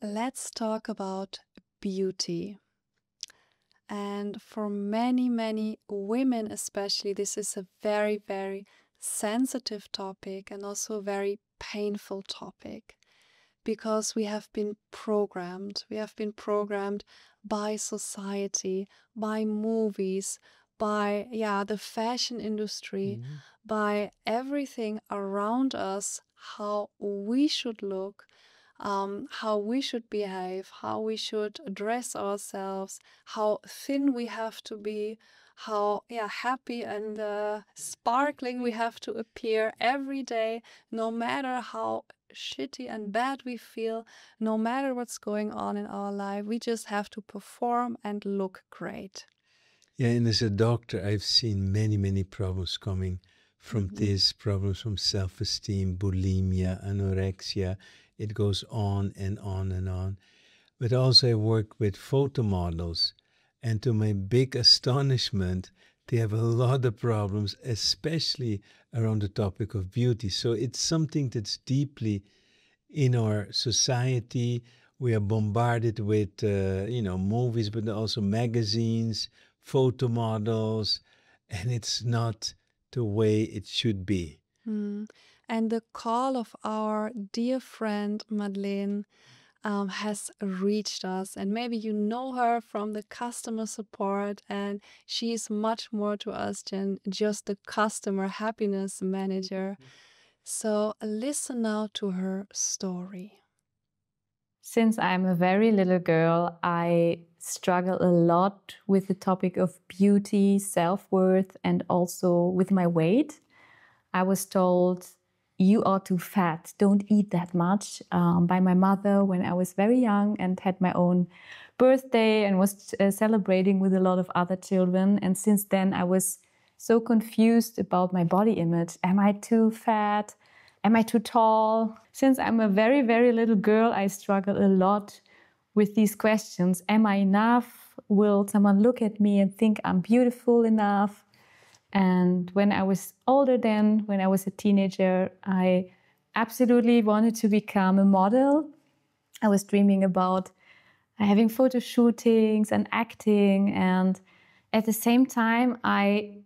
let's talk about beauty. And for many, many women especially, this is a very, very sensitive topic and also a very painful topic because we have been programmed. We have been programmed by society, by movies, by the fashion industry, by everything around us, how we should look, how we should behave, how we should dress ourselves, how thin we have to be, how happy and sparkling we have to appear every day, no matter how shitty and bad we feel, no matter what's going on in our life. We just have to perform and look great. Yeah, and as a doctor, I've seen many, many problems coming from this, problems from self-esteem, bulimia, anorexia. It goes on and on and on. But also I work with photo models, and to my big astonishment, they have a lot of problems, especially around the topic of beauty. So it's something that's deeply in our society. We are bombarded with, movies, but also magazines, photo models, and it's not the way it should be. And the call of our dear friend Madeleine has reached us, and maybe you know her from the customer support, and she is much more to us than just the customer happiness manager. So listen now to her story. Since I'm a very little girl, I struggle a lot with the topic of beauty, self-worth, and also with my weight. I was told, you are too fat, don't eat that much, by my mother when I was very young and had my own birthday and was celebrating with a lot of other children. And since then I was so confused about my body image. Am I too fat? Am I too tall? Since I'm a very, very little girl, I struggle a lot with these questions. Am I enough? Will someone look at me and think I'm beautiful enough? And when I was older then, when I was a teenager, I absolutely wanted to become a model. I was dreaming about having photo shootings and acting. And at the same time, I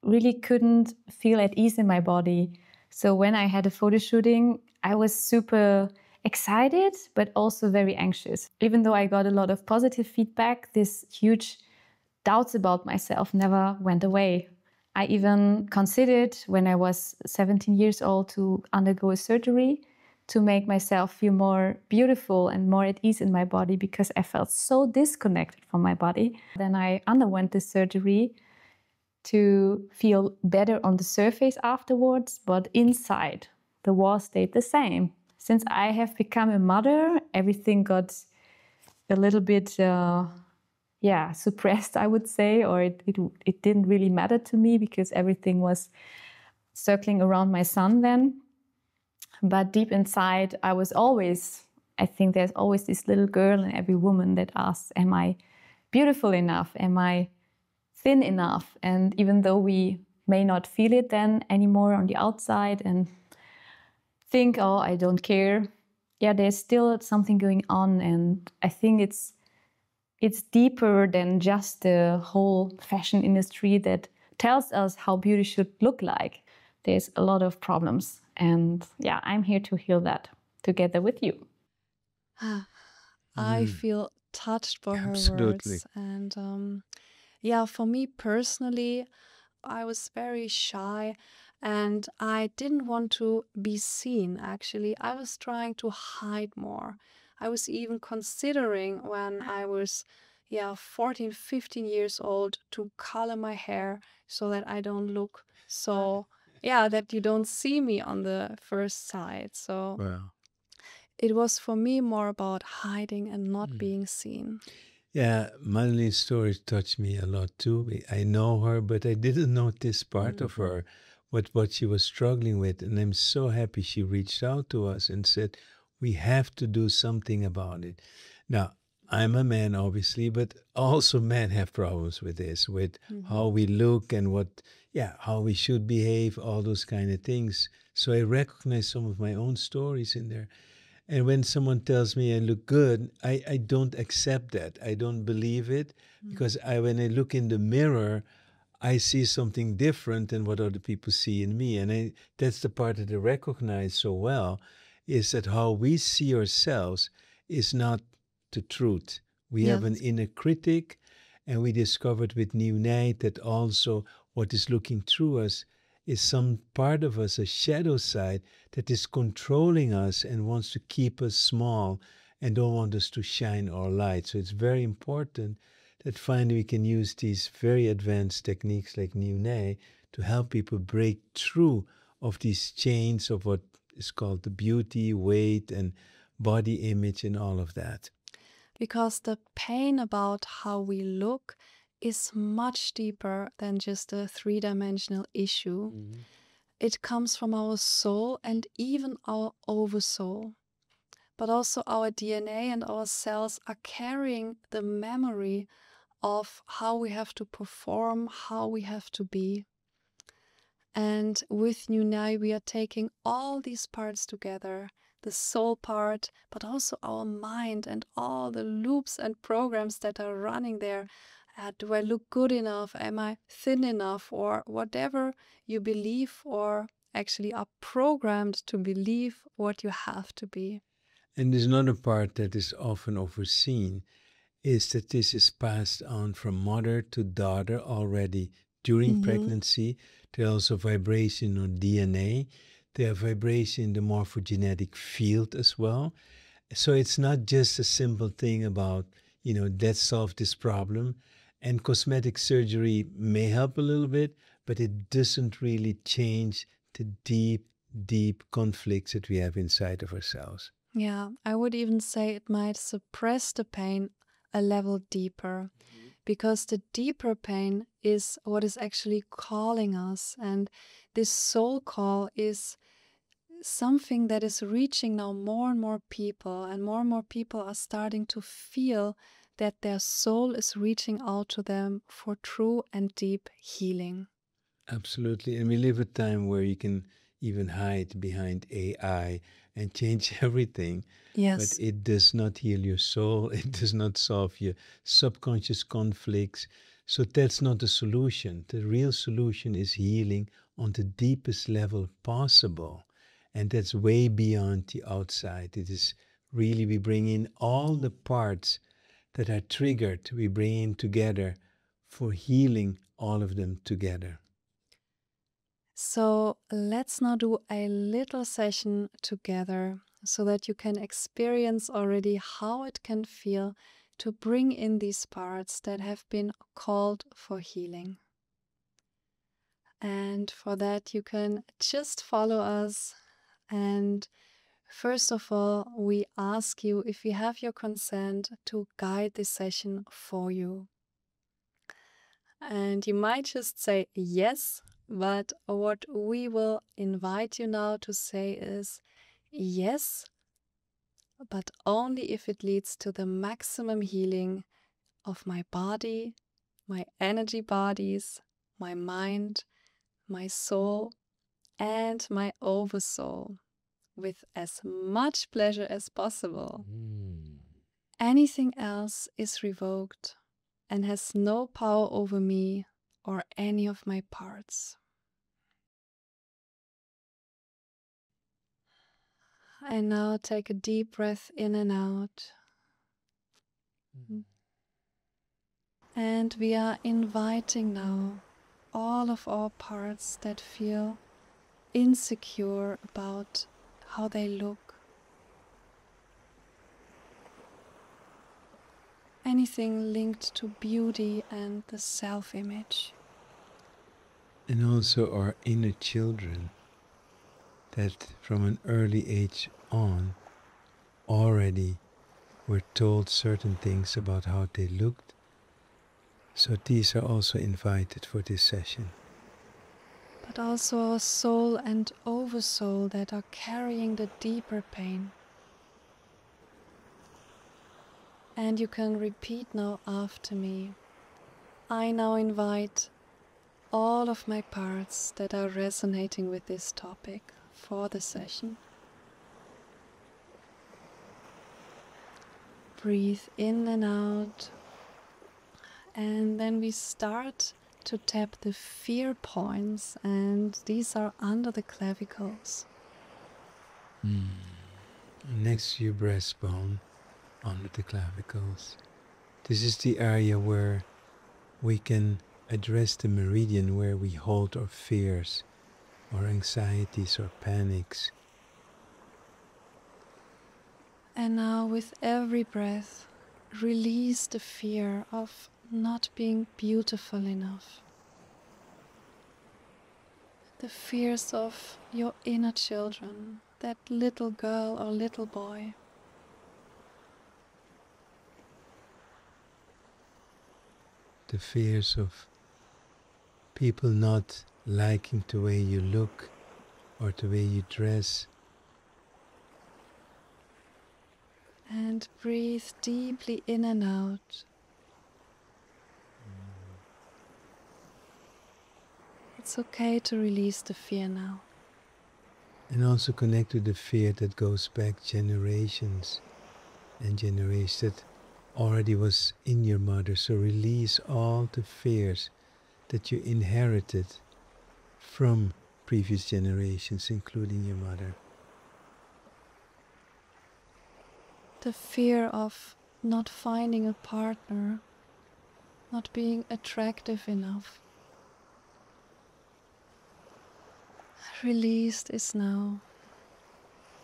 really couldn't feel at ease in my body. So when I had a photo shooting, I was super excited, but also very anxious. Even though I got a lot of positive feedback, this huge doubts about myself never went away. I even considered when I was 17 years old to undergo a surgery to make myself feel more beautiful and more at ease in my body because I felt so disconnected from my body. Then I underwent this surgery to feel better on the surface afterwards, but inside the wall stayed the same. Since I have become a mother, everything got a little bit suppressed, I would say, or it didn't really matter to me because everything was circling around my son then. But deep inside, I think there's always this little girl in every woman that asks, am I beautiful enough? Am I thin enough? And even though we may not feel it then anymore on the outside and think, oh, I don't care, there's still something going on. And I think it's deeper than just the whole fashion industry that tells us how beauty should look like. There's a lot of problems. And I'm here to heal that together with you. I feel touched by her words. And for me personally, I was very shy and I didn't want to be seen, actually. I was trying to hide more. I was even considering when I was 14, 15 years old to color my hair so that I don't look so, that you don't see me on the first sight. So it was for me more about hiding and not being seen. Yeah, Madelein's story touched me a lot too. I know her, but I didn't know this part of her, what she was struggling with. And I'm so happy she reached out to us and said, we have to do something about it. Now, I'm a man, obviously, but also men have problems with this, with how we look and how we should behave, all those kind of things. So I recognize some of my own stories in there. And when someone tells me I look good, I don't accept that. I don't believe it because when I look in the mirror, I see something different than what other people see in me. And that's the part that I recognize so well, is that how we see ourselves is not the truth. We have an Yes. inner critic, and we discovered with NEWNEI that also what is looking through us is some part of us, a shadow side, that is controlling us and wants to keep us small and don't want us to shine our light. So it's very important that finally we can use these very advanced techniques like NEWNEI to help people break through of these chains of what is called the beauty, weight, and body image and all of that. Because the pain about how we look is much deeper than just a three-dimensional issue. It comes from our soul and even our oversoul. But also our DNA and our cells are carrying the memory of how we have to perform, how we have to be. And with NEWNEI, we are taking all these parts together, the soul part, but also our mind and all the loops and programs that are running there. Do I look good enough? Am I thin enough? Or whatever you believe or actually are programmed to believe what you have to be. And there's another part that is often overseen, is that this is passed on from mother to daughter already during pregnancy. There's also vibration on DNA. There's vibration in the morphogenetic field as well. So it's not just a simple thing about, let's solve this problem. And cosmetic surgery may help a little bit, but it doesn't really change the deep, deep conflicts that we have inside of ourselves. Yeah, I would even say it might suppress the pain a level deeper, because the deeper pain is what is actually calling us. And this soul call is something that is reaching now more and more people are starting to feel that their soul is reaching out to them for true and deep healing. Absolutely. And we live a time where you can even hide behind AI and change everything. Yes. But it does not heal your soul. It does not solve your subconscious conflicts. So that's not the solution. The real solution is healing on the deepest level possible. And that's way beyond the outside. It is really, we bring in all the parts that are triggered, we bring in together for healing all of them together. So let's now do a little session together so that you can experience already how it can feel to bring in these parts that have been called for healing. And for that, you can just follow us. And first of all, we ask you, if you have your consent, to guide this session for you. And you might just say yes, but what we will invite you now to say is yes, but only if it leads to the maximum healing of my body, my energy bodies, my mind, my soul, and my oversoul, with as much pleasure as possible. Anything else is revoked and has no power over me or any of my parts. And now take a deep breath in and out. And we are inviting now all of our parts that feel insecure about how they look. Anything linked to beauty and the self-image. And also our inner children that from an early age on already were told certain things about how they looked. So these are also invited for this session. But also our soul and oversoul that are carrying the deeper pain. And you can repeat now after me. I now invite all of my parts that are resonating with this topic for the session. breathe in and out. And then we start to tap the fear points, and these are under the clavicles. Next to your breastbone, under the clavicles. This is the area where we can address the meridian where we hold our fears, or anxieties, or panics. And now with every breath, release the fear of not being beautiful enough. The fears of your inner children, that little girl or little boy. The fears of people not liking the way you look or the way you dress. And breathe deeply in and out. It's okay to release the fear now. And also connect to the fear that goes back generations and generations that already was in your mother. So release all the fears that you inherited from previous generations, including your mother. The fear of not finding a partner, not being attractive enough. Release this now.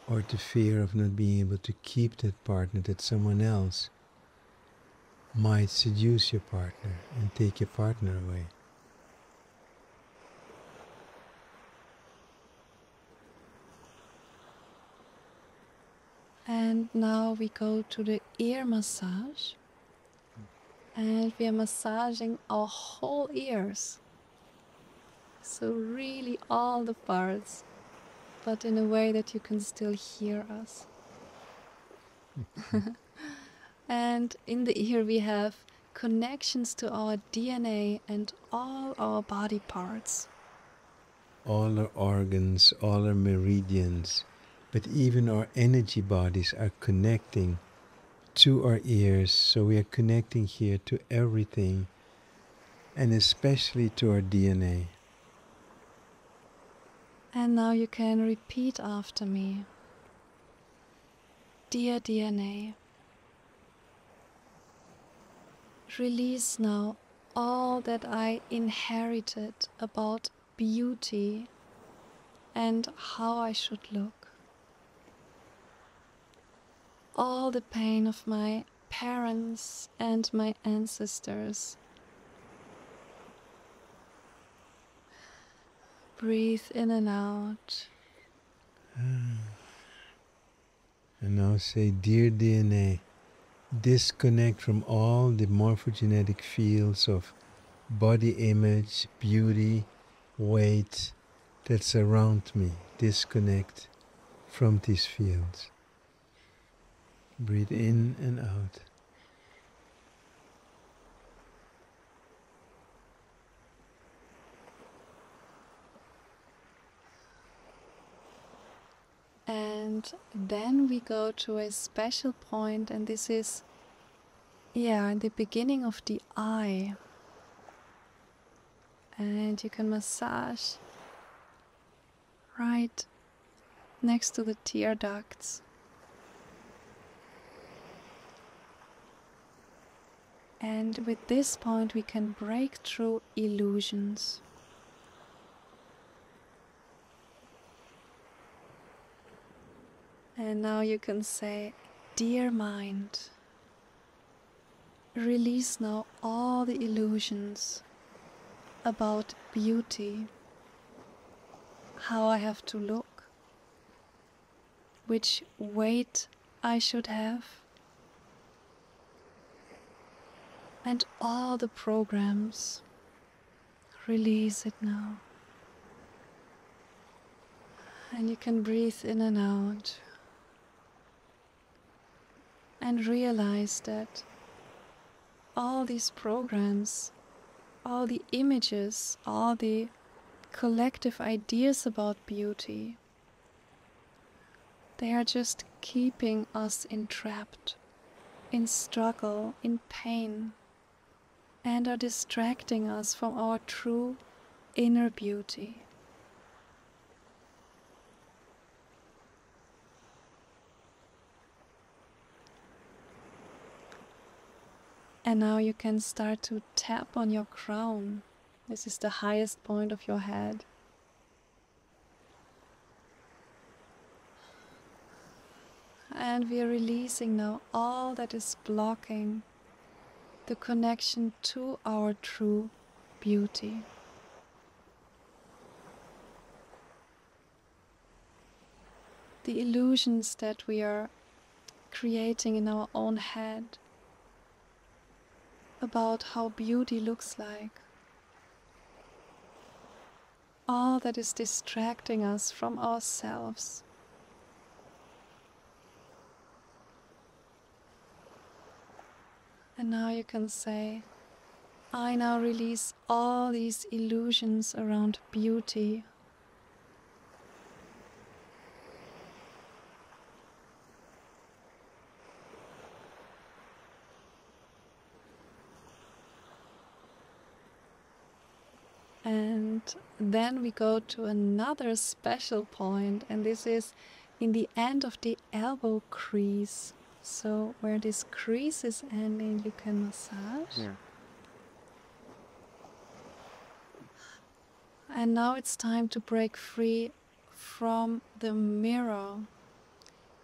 Or the fear of not being able to keep that partner, that someone else might seduce your partner and take your partner away. And now we go to the ear massage. And we are massaging our whole ears. So really all the parts, but in a way that you can still hear us. And in the ear we have connections to our DNA and all our body parts. All our organs, all our meridians, but even our energy bodies are connecting to our ears. So we are connecting here to everything, and especially to our DNA. And now you can repeat after me. Dear DNA, release now all that I inherited about beauty and how I should look. All the pain of my parents and my ancestors. Breathe in and out. And now say, dear DNA, disconnect from all the morphogenetic fields of body image, beauty, weight that surround me. Disconnect from these fields. Breathe in and out. And then we go to a special point, and this is, in the beginning of the eye. And you can massage right next to the tear ducts. And with this point we can break through illusions. And now you can say, dear mind, release now all the illusions about beauty, how I have to look, which weight I should have, and all the programs. Release it now. And you can breathe in and out. And realize that all these programs, all the images, all the collective ideas about beauty, they are just keeping us entrapped. in struggle, in pain, and are distracting us from our true inner beauty. And now you can start to tap on your crown. This is the highest point of your head. And we are releasing now all that is blocking the connection to our true beauty. The illusions that we are creating in our own head about how beauty looks like. All that is distracting us from ourselves. And now you can say, I now release all these illusions around beauty. And then we go to another special point, and this is in the end of the elbow crease. So where this crease is ending, you can massage. Yeah. And now it's time to break free from the mirror.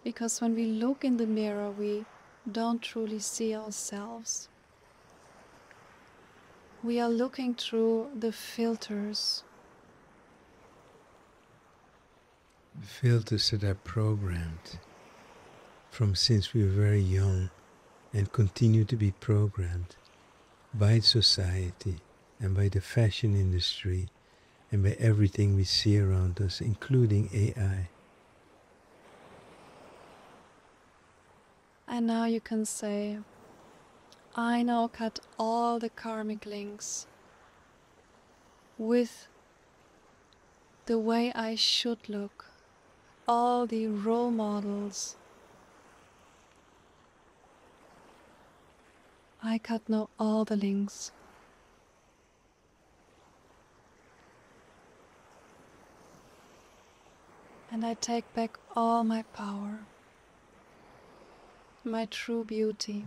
Because when we look in the mirror, we don't truly see ourselves. We are looking through the filters. Filters that are programmed from since we were very young and continue to be programmed by society and by the fashion industry and by everything we see around us, including AI. And now you can say, I now cut all the karmic links with the way I should look, all the role models. I cut now all the links. And I take back all my power, my true beauty.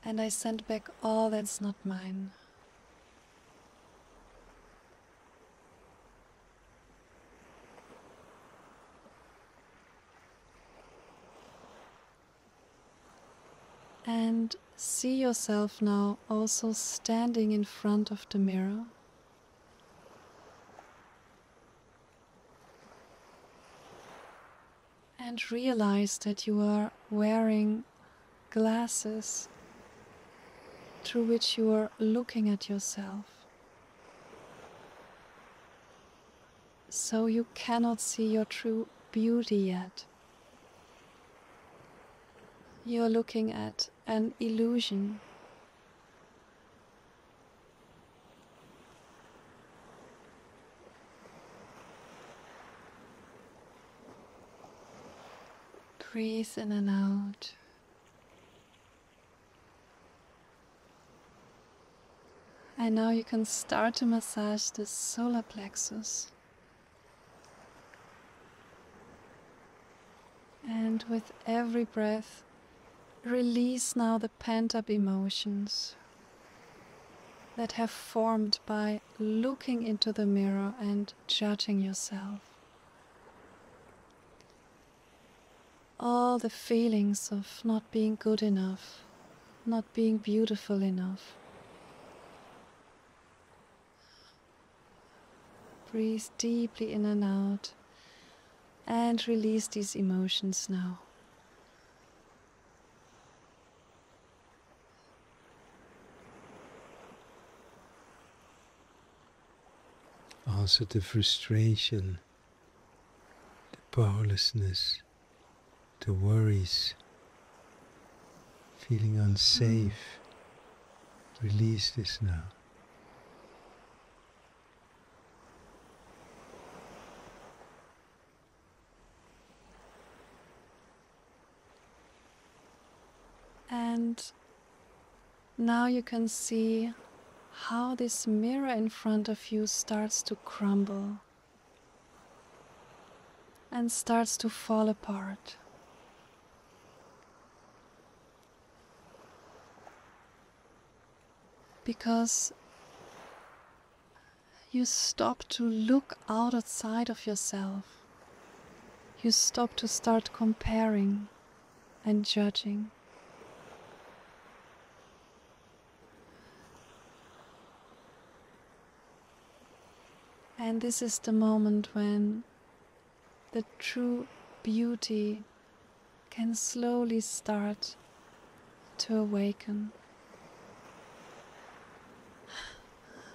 And I send back all that's not mine. And see yourself now also standing in front of the mirror. And realize that you are wearing glasses through which you are looking at yourself. So you cannot see your true beauty yet. You are looking at an illusion. Breathe in and out. And now you can start to massage the solar plexus. And with every breath, release now the pent-up emotions that have formed by looking into the mirror and judging yourself. All the feelings of not being good enough, not being beautiful enough. Breathe deeply in and out and release these emotions now. Also the frustration, the powerlessness, the worries, feeling unsafe. Release this now. And now you can see how this mirror in front of you starts to crumble and starts to fall apart. Because you stop to look outside of yourself. You stop to start comparing and judging. And this is the moment when the true beauty can slowly start to awaken.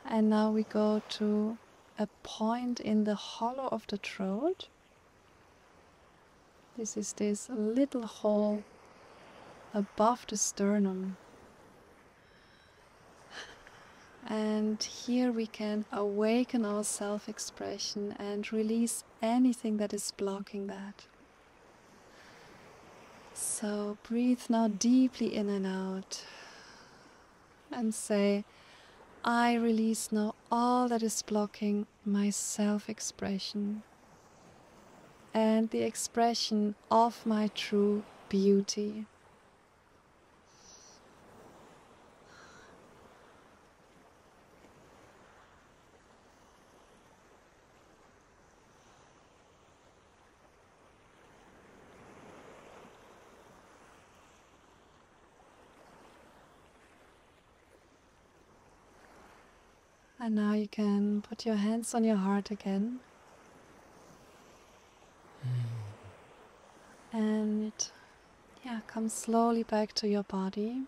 And now we go to a point in the hollow of the throat. This is this little hole above the sternum. And here we can awaken our self-expression and release anything that is blocking that. So breathe now deeply in and out and say, I release now all that is blocking my self-expression and the expression of my true beauty. And now you can put your hands on your heart again. And come slowly back to your body.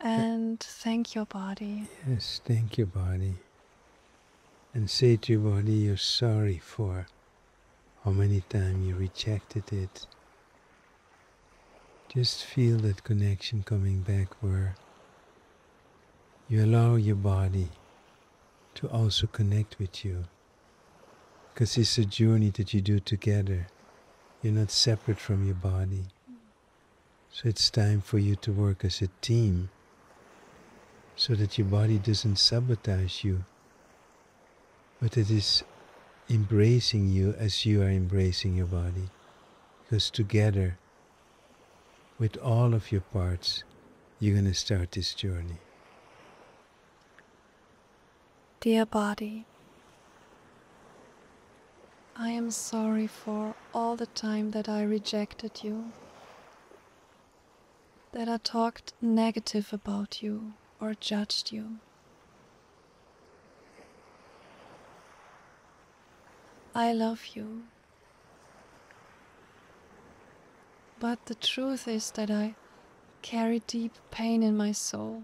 And thank your body. Yes, thank your body. And say to your body you're sorry for how many times you rejected it. Just feel that connection coming back where you allow your body to also connect with you. Because it's a journey that you do together. You're not separate from your body. So it's time for you to work as a team so that your body doesn't sabotage you, but it is embracing you as you are embracing your body. Because together, with all of your parts, you're going to start this journey. Dear body, I am sorry for all the time that I rejected you, that I talked negative about you or judged you. I love you, but the truth is that I carry deep pain in my soul.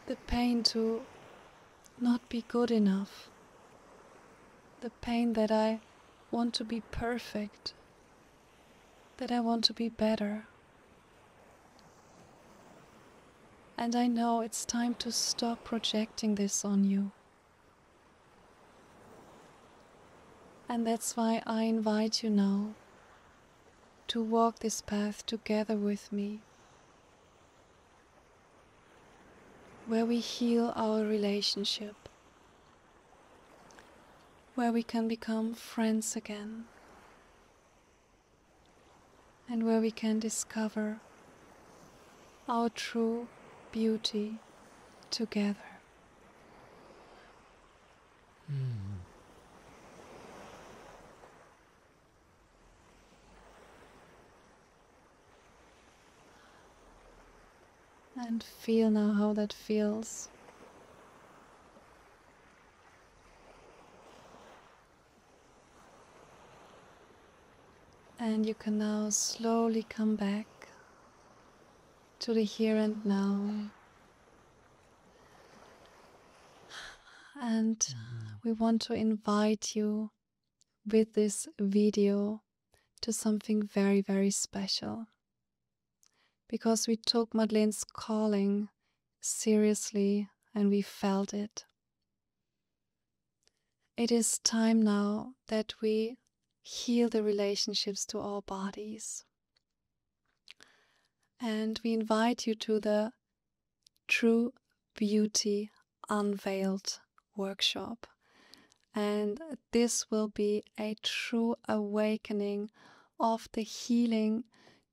The pain to not be good enough. The pain that I want to be perfect, that I want to be better. And I know it's time to stop projecting this on you. And that's why I invite you now to walk this path together with me, where we heal our relationship, where we can become friends again, and where we can discover our true beauty together. And feel now how that feels. And you can now slowly come back to the here and now. And we want to invite you with this video to something very, very special. Because we took Madeleine's calling seriously and we felt it. It is time now that we heal the relationships to our bodies. And we invite you to the True Beauty Unveiled workshop. And this will be a true awakening of the healing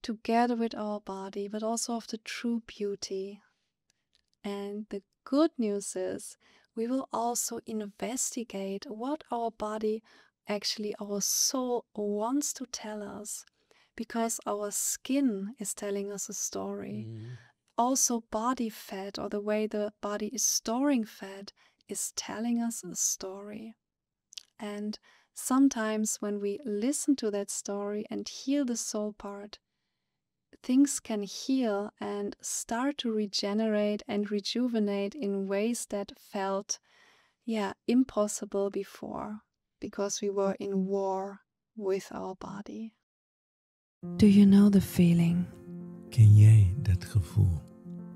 together with our body, but also of the true beauty. And the good news is we will also investigate what our body, actually our soul, wants to tell us, because our skin is telling us a story. Also body fat, or the way the body is storing fat, is telling us a story. And sometimes when we listen to that story and heal the soul part, things can heal and start to regenerate and rejuvenate in ways that felt, impossible before, because we were in war with our body. Do you know the feeling? Ken jij dat gevoel?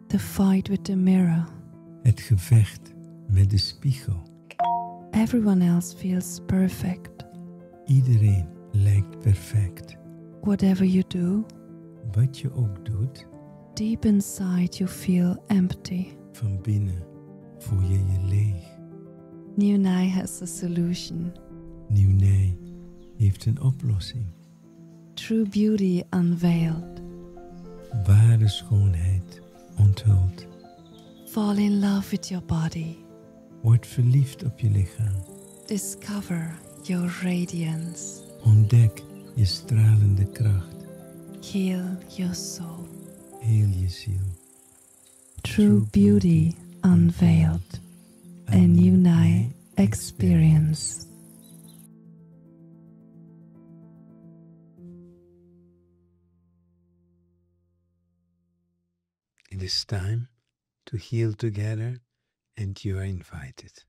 The fight with the mirror. Het gevecht met de spiegel. Everyone else feels perfect. Iedereen lijkt perfect. Whatever you do, Wat je ook doet, deep inside you feel empty. van binnen voel je je leeg. NEWNEI has a solution. NEWNEI heeft een oplossing. True Beauty Unveiled. Ware schoonheid onthuld. Fall in love with your body. Word verliefd op je lichaam. Discover your radiance. Ontdek je stralende kracht. Heal your soul. Heel je ziel. True Beauty Unveiled. A NEWNEI Experience. It is time to heal together, and you are invited.